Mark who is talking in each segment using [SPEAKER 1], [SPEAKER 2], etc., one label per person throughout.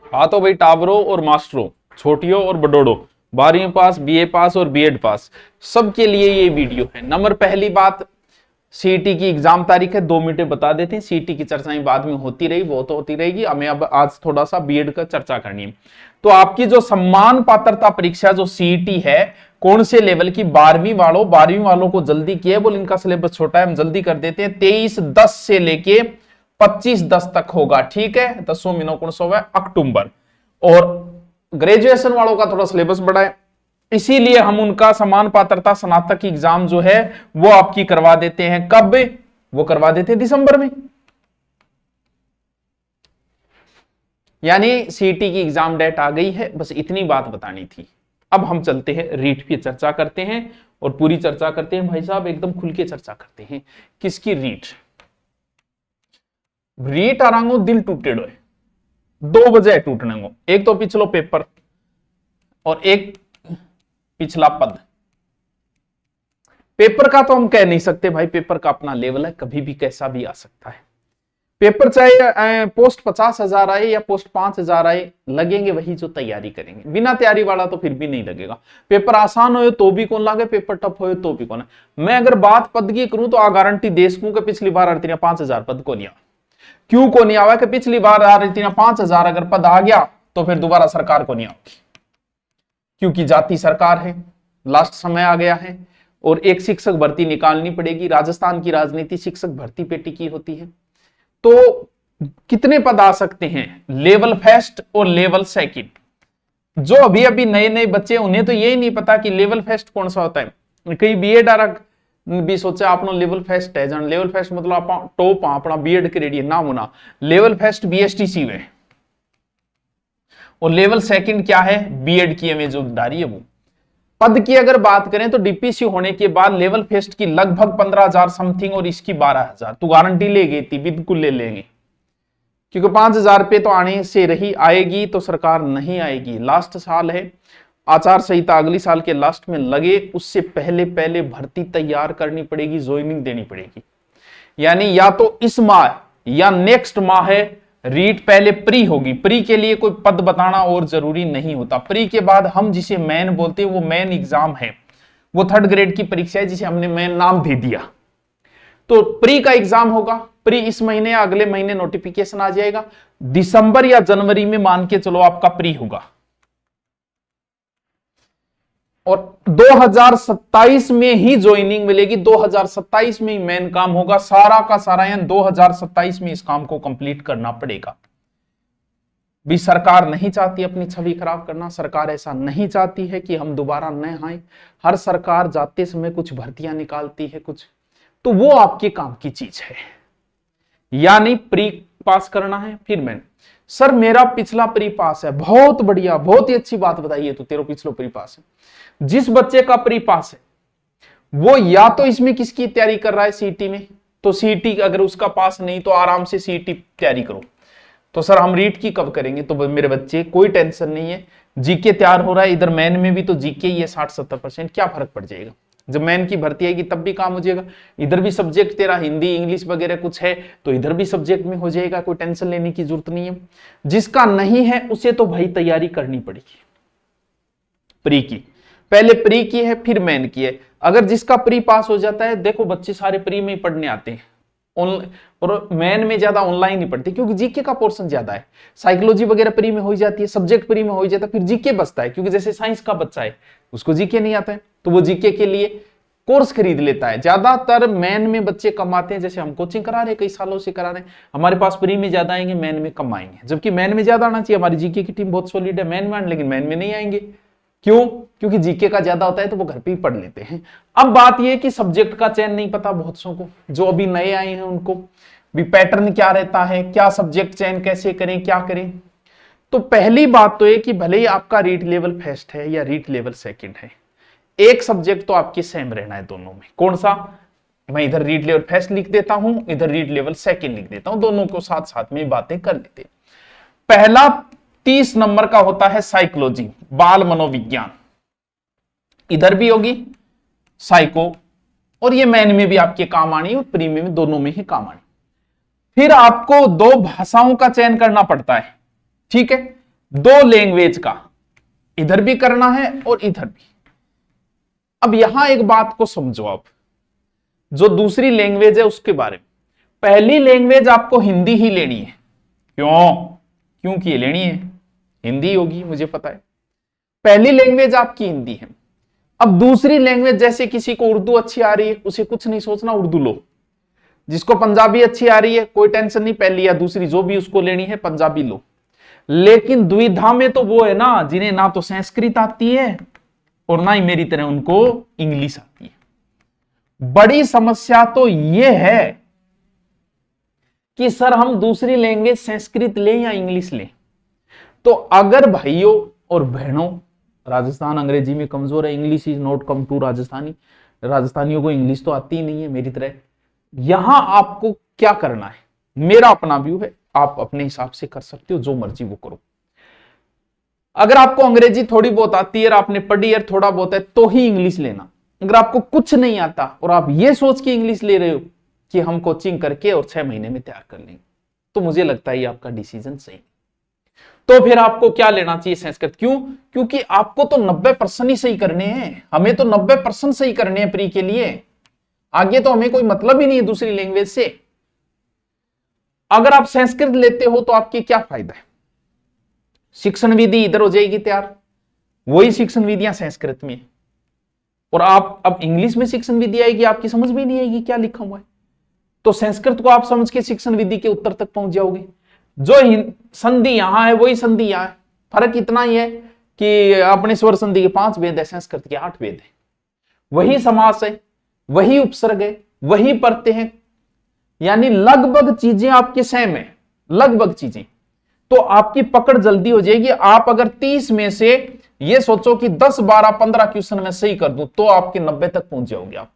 [SPEAKER 1] हाँ तो भाई टाबरों और मास्टरों, छोटियों और बड़ोड़ों, 12वीं पास, बीए पास और बीएड पास, सबके लिए ये वीडियो है। नंबर पहली बात, सीईटी की एग्जाम तारीख है, 2 मिनट बता देते हैं। सीईटी की चर्चाएं बाद में होती रही, वो तो होती रहेगी, हमें अब आज थोड़ा सा बीएड का चर्चा करनी है। तो आपकी जो सम्मान पात्रता परीक्षा जो सीईटी है, कौन से लेवल की, 12वीं वालों को जल्दी किए, बोल इनका सिलेबस छोटा है, हम जल्दी कर देते हैं। 23/10 से लेके 25/10 तक होगा, ठीक है। 10 महीनों कौन सा हुआ है, अक्टूबर। और ग्रेजुएशन वालों का थोड़ा सिलेबस बड़ा है, इसीलिए हम उनका समान पात्रता स्नातक की एग्जाम जो है वो आपकी करवा देते हैं। कब? वो करवा देते हैं दिसंबर में। यानी सीईटी की एग्जाम डेट आ गई है, बस इतनी बात बतानी थी। अब हम चलते हैं रीट की चर्चा करते हैं, और पूरी चर्चा करते हैं भाई साहब, एकदम खुल के चर्चा करते हैं। किसकी? रीट। रीट आरांगो दिल टूटे डोए, 2 वजह टूटने को, एक तो पिछलो पेपर और एक पिछला पद। पेपर का तो हम कह नहीं सकते भाई, पेपर का अपना लेवल है, कभी भी कैसा भी आ सकता है। पेपर चाहे पोस्ट 50,000 आए या पोस्ट 5,000 आए, लगेंगे वही जो तैयारी करेंगे। बिना तैयारी वाला तो फिर भी नहीं लगेगा। पेपर आसान हो तो भी कौन लागे, पेपर टफ हो तो भी कौन। मैं अगर बात पद की करूं तो आ गारंटी दे सकूं कि पिछली बार 5,000 पद को नहीं आया। क्यों को नहीं आवा? कि पिछली बार 5,000 अगर पद आ गया तो फिर दोबारा सरकार को नहीं आएगी, क्योंकि जाति सरकार है, लास्ट समय आ गया है, और एक शिक्षक भर्ती निकालनी पड़ेगी। राजस्थान की राजनीति शिक्षक भर्ती पे टिकी होती है। तो कितने पद आ सकते हैं? लेवल फर्स्ट और लेवल सेकंड। जो अभी अभी नए नए बच्चे, उन्हें तो यही नहीं पता कि लेवल फर्स्ट कौन सा होता है। कई बीएड भी सोचा आपनो लेवल फर्स्ट है, जान लेवल फर्स्ट मतलब आप टॉप अपना बीएड के रेडी ना होना। लेवल फर्स्ट बीएसटीसी में, और लेवल सेकंड क्या है? बीएड की में जो डारी है वो। पद की अगर बात करें तो डीपीसी होने के बाद लेवल फर्स्ट की लगभग 15,000 समथिंग, और इसकी 12,000। तो गारंटी ले गई थी, बिल्कुल ले लेंगे, क्योंकि 5,000 पे तो आने से रही, आएगी तो सरकार नहीं आएगी। लास्ट साल है, आचार संहिता अगली साल के लास्ट में लगे, उससे पहले पहले भर्ती तैयार करनी पड़ेगी, ज्वाइनिंग देनी पड़ेगी। यानी या तो इस माह या नेक्स्ट माह है रीट पहले प्री होगी। प्री के लिए कोई पद बताना और जरूरी नहीं होता। प्री के बाद हम जिसे मेन बोलते हैं वो मेन एग्जाम है, वो 3rd ग्रेड की परीक्षा है जिसे हमने मेन नाम दे दिया। तो प्री का एग्जाम होगा। प्री इस महीने या अगले महीने नोटिफिकेशन आ जाएगा, दिसंबर या जनवरी में मान के चलो आपका प्री होगा। और 2027 में ही ज्वाइनिंग मिलेगी, 2027 में ही मेन काम होगा सारा का सारा। यानी 2027 में इस काम को कंप्लीट करना पड़ेगा। भी सरकार नहीं चाहती अपनी छवि खराब करना, सरकार ऐसा नहीं चाहती है कि हम दोबारा न आए। हर सरकार जाते समय कुछ भर्तियां निकालती है कुछ, तो वो आपके काम की चीज है। यानी प्री पास करना है, फिर मैंने सर मेरा पिछला प्री पास है, बहुत बढ़िया, बहुत ही अच्छी बात बताई है, तो तेरा पिछला प्री पास है। जिस बच्चे का प्री पास है वो या तो इसमें किसकी तैयारी कर रहा है, सीईटी में, तो सीईटी अगर उसका पास नहीं तो आराम से सीईटी तैयारी करो। तो सर हम रीट की कब करेंगे? तो मेरे बच्चे कोई टेंशन नहीं है, जीके तैयार हो रहा है, इधर मैन में भी तो जीके ही है 60-70%, क्या फर्क पड़ जाएगा? जब मैन की भर्ती आएगी तब भी काम हो जाएगा। इधर भी सब्जेक्ट तेरा हिंदी इंग्लिश वगैरह कुछ है तो इधर भी सब्जेक्ट में हो जाएगा, कोई टेंशन लेने की जरूरत नहीं है। जिसका नहीं है उसे तो भाई तैयारी करनी पड़ेगी प्री की। पहले प्री की है फिर मेन की है। अगर जिसका प्री पास हो जाता है, देखो बच्चे सारे प्री में ही पढ़ने आते हैं, और मेन में ज्यादा ऑनलाइन नहीं पढ़ते क्योंकि जीके का पोर्शन ज्यादा है। साइकोलॉजी वगैरह प्री में हो जाती है, सब्जेक्ट प्री में हो जाता है, फिर जीके बचता है, क्योंकि जैसे साइंस का बच्चा है उसको जीके नहीं आता है तो वो जीके के लिए कोर्स खरीद लेता है। ज्यादातर मेन में बच्चे कम आते हैं, जैसे हम कोचिंग करा रहे हैं, कई सालों से करा रहे हैं, हमारे पास प्री में ज्यादा आएंगे, मेन में कम आएंगे। जबकि मेन में ज्यादा आना चाहिए, हमारी जीके की टीम बहुत सॉलिड है मेन में, लेकिन मेन में नहीं आएंगे। क्यों? क्योंकि जीके का ज्यादा होता है तो वो घर पे ही पढ़ लेते हैं। अब बात यह कि सब्जेक्ट का चयन नहीं पता बहुत सौ को, जो अभी नए आए हैं उनको भी पैटर्न क्या रहता है, क्या सब्जेक्ट चयन कैसे करें, क्या करें। तो पहली बात तो है कि भले ही आपका रीट लेवल फर्स्ट है या रीट लेवल सेकंड है, एक सब्जेक्ट तो आपकी सेम रहना है दोनों में। कौन सा? मैं इधर रीट लेवल फर्स्ट लिख देता हूं, इधर रीट लेवल सेकंड लिख देता हूं, दोनों को साथ साथ में बातें कर लेते। पहला 30 नंबर का होता है साइकोलॉजी, बाल मनोविज्ञान, इधर भी होगी साइको, और ये मेन में भी आपके काम आनी और प्री में दोनों में ही काम आनी। फिर आपको 2 भाषाओं का चयन करना पड़ता है, ठीक है। दो लैंग्वेज का, इधर भी करना है और इधर भी। अब यहां एक बात को समझो आप, जो दूसरी लैंग्वेज है उसके बारे में। पहली लैंग्वेज आपको हिंदी ही लेनी है। क्योंकि ये लेनी है, हिंदी होगी, मुझे पता है। पहली लैंग्वेज आपकी हिंदी है। अब दूसरी लैंग्वेज, जैसे किसी को उर्दू अच्छी आ रही है, उसे कुछ नहीं सोचना, उर्दू लो। जिसको पंजाबी अच्छी आ रही है, कोई टेंशन नहीं, पहली या दूसरी जो भी उसको लेनी है पंजाबी लो। लेकिन दुविधा में तो वो है ना जिन्हें ना तो संस्कृत आती है और ना ही मेरी तरह उनको इंग्लिश आती है। बड़ी समस्या तो यह है कि सर हम दूसरी लैंग्वेज संस्कृत लें या इंग्लिश लें। तो अगर भाइयों और बहनों राजस्थान अंग्रेजी में कमजोर है, English is not come to Rajasthani, राजस्थानियों को इंग्लिश तो आती ही नहीं है मेरी तरह, यहां आपको क्या करना है, मेरा अपना व्यू है, आप अपने हिसाब से कर सकते हो, जो मर्जी वो करो। अगर आपको अंग्रेजी थोड़ी बहुत आती है और आपने पढ़ी है थोड़ा बहुत है तो ही इंग्लिश लेना। अगर आपको कुछ नहीं आता और आप ये सोच के इंग्लिश ले रहे हो कि हम कोचिंग करके और 6 महीने में तैयार कर लेंगे, तो मुझे लगता है ये आपका डिसीजन सही। तो फिर आपको क्या लेना चाहिए, संस्कृत। क्यों? क्योंकि आपको तो 90% ही सही करने हैं, हमें तो 90% सही करने हैं प्री के लिए, आगे तो हमें कोई मतलब ही नहीं है दूसरी लैंग्वेज से। अगर आप संस्कृत लेते हो तो आपके क्या फायदा है, शिक्षण विधि इधर हो जाएगी तैयार, वही शिक्षण विधियां संस्कृत में, और आप अब इंग्लिश में शिक्षण विधि आएगी, आपकी समझ में नहीं आएगी क्या लिखा हुआ है। तो संस्कृत को आप समझ के शिक्षण विधि के उत्तर तक पहुंच जाओगे। जो संधि यहां है वही संधि यहां है, फर्क इतना ही है कि अपने स्वर संधि के 5 भेद है, संस्कृत के 8 भेद है। वही समास है, वही उपसर्ग है, वही प्रत्यय है, यानी लगभग चीजें आपके सेम है, लगभग चीजें। तो आपकी पकड़ जल्दी हो जाएगी। आप अगर 30 में से ये सोचो कि 10, 12, 15 क्वेश्चन में सही कर दूं तो आपके 90 तक पहुंच जाओगे आप।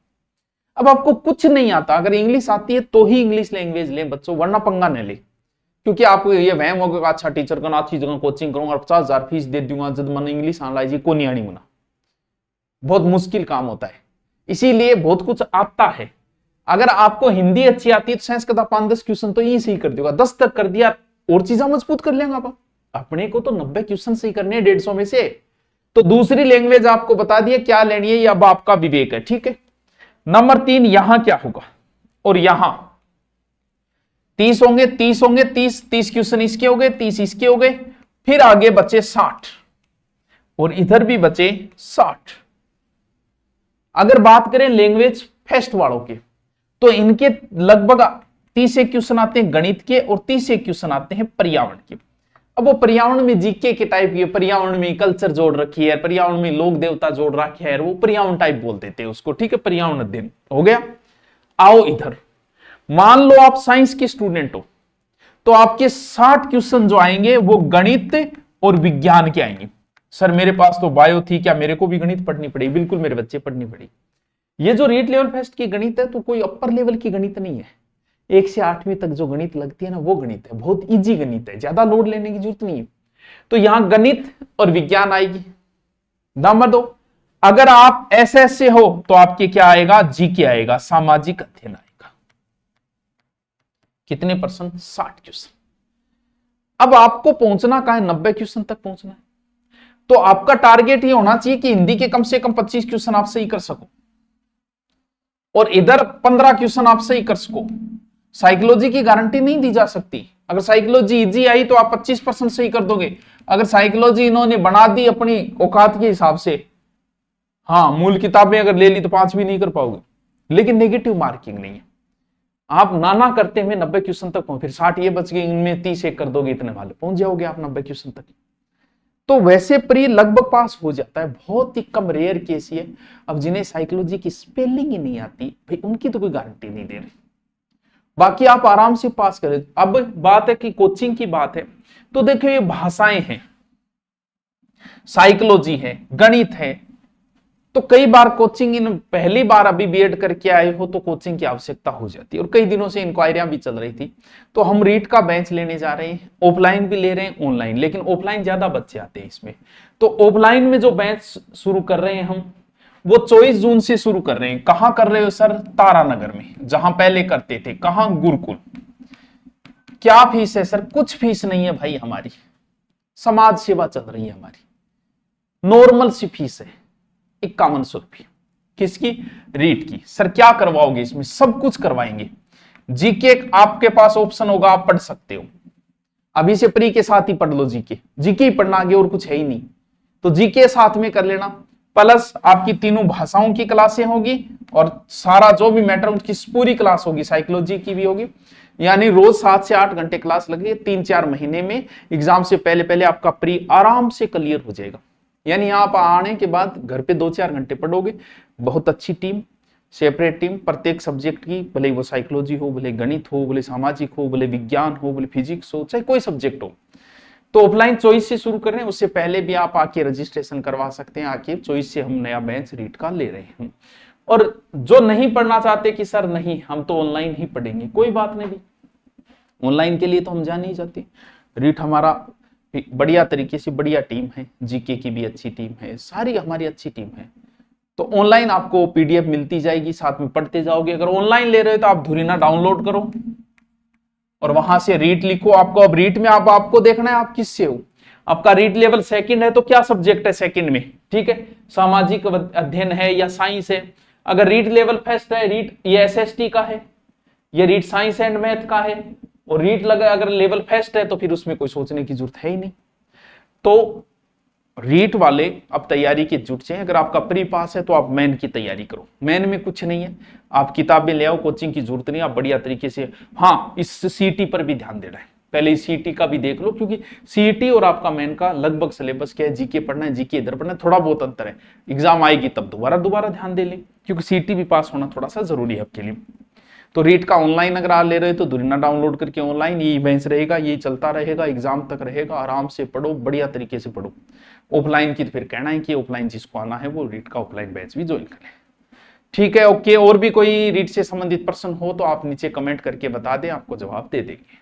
[SPEAKER 1] अब आपको कुछ नहीं आता, अगर इंग्लिश आती है तो ही इंग्लिश लैंग्वेज लें बच्चों, वरना पंगा न ले। क्योंकि आपको ये वहम होगा अच्छा टीचर का अच्छी जगह कोचिंग करूंगा और 50,000 फीस दे दूंगा, जब मन इंग्लिश आना लीजिए को नहीं आनी मुना, बहुत मुश्किल काम होता है। इसीलिए बहुत कुछ आता है। अगर आपको हिंदी अच्छी आती है तो संस्कृत 5-10 क्वेश्चन तो यही सही कर देगा, 10 तक कर दिया और चीजें मजबूत कर लेंगे आप। अपने को तो 90 क्वेश्चन सही करने हैं 150 में से। तो दूसरी लैंग्वेज आपको बता दिए क्या लेनी है, ये अब आपका विवेक है, ठीक है। नंबर 3, यहां क्या होगा, और यहां 30 होंगे, 30 होंगे, 30 क्वेश्चन इसके हो गए, 30 इसके हो गए, फिर आगे बचे 60 और इधर भी बचे 60। अगर बात करें लैंग्वेज फेस्ट वालों के तो इनके लगभग 30 क्वेश्चन आते हैं गणित के और 30 क्वेश्चन आते हैं पर्यावरण के। अब वो पर्यावरण में जीके के टाइप की, पर्यावरण में कल्चर जोड़ रखी है, पर्यावरण में लोक देवता जोड़ रखे है, वो पर्यावरण टाइप बोल देते हैं उसको, ठीक है, पर्यावरण अध्ययन हो गया। आओ इधर, मान लो आप साइंस के स्टूडेंट हो तो आपके 60 क्वेश्चन जो आएंगे वो गणित और विज्ञान के आएंगे। सर मेरे पास तो बायो थी, क्या मेरे को भी गणित पढ़नी पड़ेगी? बिल्कुल मेरे बच्चे पढ़नी पड़ेगी। ये जो रीट लेवल फेस्ट की गणित है तो कोई अपर लेवल की गणित नहीं है, 1 से 8वीं तक जो गणित लगती है ना वो गणित है, बहुत इजी गणित है, ज्यादा लोड लेने की जरूरत नहीं है। तो यहां गणित और विज्ञान आएगी। नंबर 2, अगर आप एसएस से हो तो आपके क्या आएगा, जीके आएगा, सामाजिक अध्ययन आएगा। कितने परसेंट? 60 क्वेश्चन। अब आपको पहुंचना कहां है, 90 क्वेश्चन तक पहुंचना है। तो आपका टारगेट ये होना चाहिए कि हिंदी के कम से कम 25 क्वेश्चन आप सही कर सको और इधर 15 क्वेश्चन आप सही कर सको। साइकोलॉजी की गारंटी नहीं दी जा सकती। अगर साइकोलॉजी इजी आई तो आप 25% सही कर दोगे। अगर साइकोलॉजी इन्होंने बना दी अपनी औकात के हिसाब से, हाँ मूल किताबें अगर ले ली तो 5 भी नहीं कर पाओगे, लेकिन नेगेटिव मार्किंग नहीं है। आप नाना करते हुए 90 क्वेश्चन तक पहुंच, फिर 60 ये बच गए, इनमें 30 एक कर दोगे, इतने वाले पहुंच जाओगे आप 90 क्वेश्चन तक। तो वैसे प्री लगभग पास हो जाता है, बहुत ही कम रेयर केस है। अब जिन्हें साइकोलॉजी की स्पेलिंग ही नहीं आती भाई उनकी तो कोई गारंटी नहीं दे रही, बाकी आप आराम से पास करें। अब बात है कि कोचिंग की बात है तो देखिए ये भाषाएं हैं, साइकोलॉजी है, गणित है, तो कई बार कोचिंग इन पहली बार अभी बीएड करके आए हो तो कोचिंग की आवश्यकता हो जाती है और कई दिनों से इंक्वायरियां भी चल रही थी। तो हम रीट का बेंच लेने जा रहे हैं, ऑफलाइन भी ले रहे हैं ऑनलाइन, लेकिन ऑफलाइन ज्यादा बच्चे आते हैं इसमें। तो ऑफलाइन में जो बेंच शुरू कर रहे हैं हम वो 24 जून से शुरू कर रहे हैं। कहां कर रहे हो सर? तारानगर में, जहां पहले करते थे। कहां? गुरुकुल। क्या फीस है सर? कुछ फीस नहीं है भाई हमारी, समाज सेवा चल रही है हमारी, नॉर्मल सी फीस है 5100 रुपये। किसकी? रीट की। सर क्या करवाओगे इसमें? सब कुछ करवाएंगे। जीके आपके पास ऑप्शन होगा, आप पढ़ सकते हो, अभी से प्री के साथ ही पढ़ लो जीके, जीके ही पढ़ना, आगे और कुछ है ही नहीं, तो जीके साथ में कर लेना। प्लस आपकी तीनों भाषाओं की क्लासें होगी और सारा जो भी मैटर उसकी पूरी क्लास होगी, साइकोलॉजी की भी होगी, यानी रोज 7 से 8 घंटे क्लास लगेगी। 3-4 महीने में एग्जाम से पहले पहले आपका प्री आराम से क्लियर हो जाएगा। यानी आप आने के बाद घर पे 2-4 घंटे पढ़ोगे। बहुत अच्छी टीम, सेपरेट टीम प्रत्येक सब्जेक्ट की, भले वो साइकोलॉजी हो, भले गणित हो, भले सामाजिक हो, भले विज्ञान हो, भले फिजिक्स हो, चाहे कोई सब्जेक्ट हो। तो ऑफलाइन चॉइस से शुरू कर रहे हैं, उससे पहले भी आप आके रजिस्ट्रेशन करवा सकते हैं। आके चॉइस से हम नया बैच रीट का ले रहे हैं। और जो नहीं पढ़ना चाहते कि सर नहीं हम तो ऑनलाइन ही पढ़ेंगे, कोई बात नहीं, ऑनलाइन के लिए तो हम जा नहीं जाते। रीट हमारा बढ़िया तरीके से, बढ़िया टीम है, जीके की भी अच्छी टीम है, सारी हमारी अच्छी टीम है। तो ऑनलाइन आपको पीडीएफ मिलती जाएगी, साथ में पढ़ते जाओगे। अगर ऑनलाइन ले रहे हो तो आप धुरीना डाउनलोड करो और वहां से रीट लिखो। आपको अब रीट में आपको देखना है आप किससे हो। आपका रीट लेवल सेकंड है तो क्या सब्जेक्ट है सेकंड में, ठीक है, सामाजिक अध्ययन है या साइंस है। अगर रीट लेवल फर्स्ट है, रीट ये एसएसटी का है, ये रीट साइंस एंड मैथ का है, और रीट लगा अगर लेवल फर्स्ट है तो फिर उसमें कोई सोचने की जरूरत है ही नहीं। तो रीट वाले अब तैयारी के जुट जाए। अगर आपका प्री पास है तो आप मेन की तैयारी करो। मेन में कुछ नहीं है, आप किताबें ले आओ, कोचिंग की जरूरत नहीं, आप बढ़िया तरीके से। हाँ, इस सीईटी पर भी ध्यान देना है, पहले इस सीईटी का भी देख लो, क्योंकि सीईटी और आपका मेन का लगभग सिलेबस क्या है, जीके पढ़ना है, जीके इधर पढ़ना है, थोड़ा बहुत अंतर है। एग्जाम आएगी तब दोबारा ध्यान दे लें, क्योंकि सीईटी भी पास होना थोड़ा सा जरूरी है आपके लिए। तो रीट का ऑनलाइन अगर आप ले रहे हो तो दुरीना डाउनलोड करके ऑनलाइन ये बेंच रहेगा, ये चलता रहेगा, एग्जाम तक रहेगा, आराम से पढ़ो, बढ़िया तरीके से पढ़ो। ऑफलाइन की तो फिर कहना है कि ऑफलाइन जिसको आना है वो रीट का ऑफलाइन बैच भी ज्वाइन करें। ठीक है, ओके। और भी कोई रीट से संबंधित प्रश्न हो तो आप नीचे कमेंट करके बता दें, आपको जवाब दे देंगे।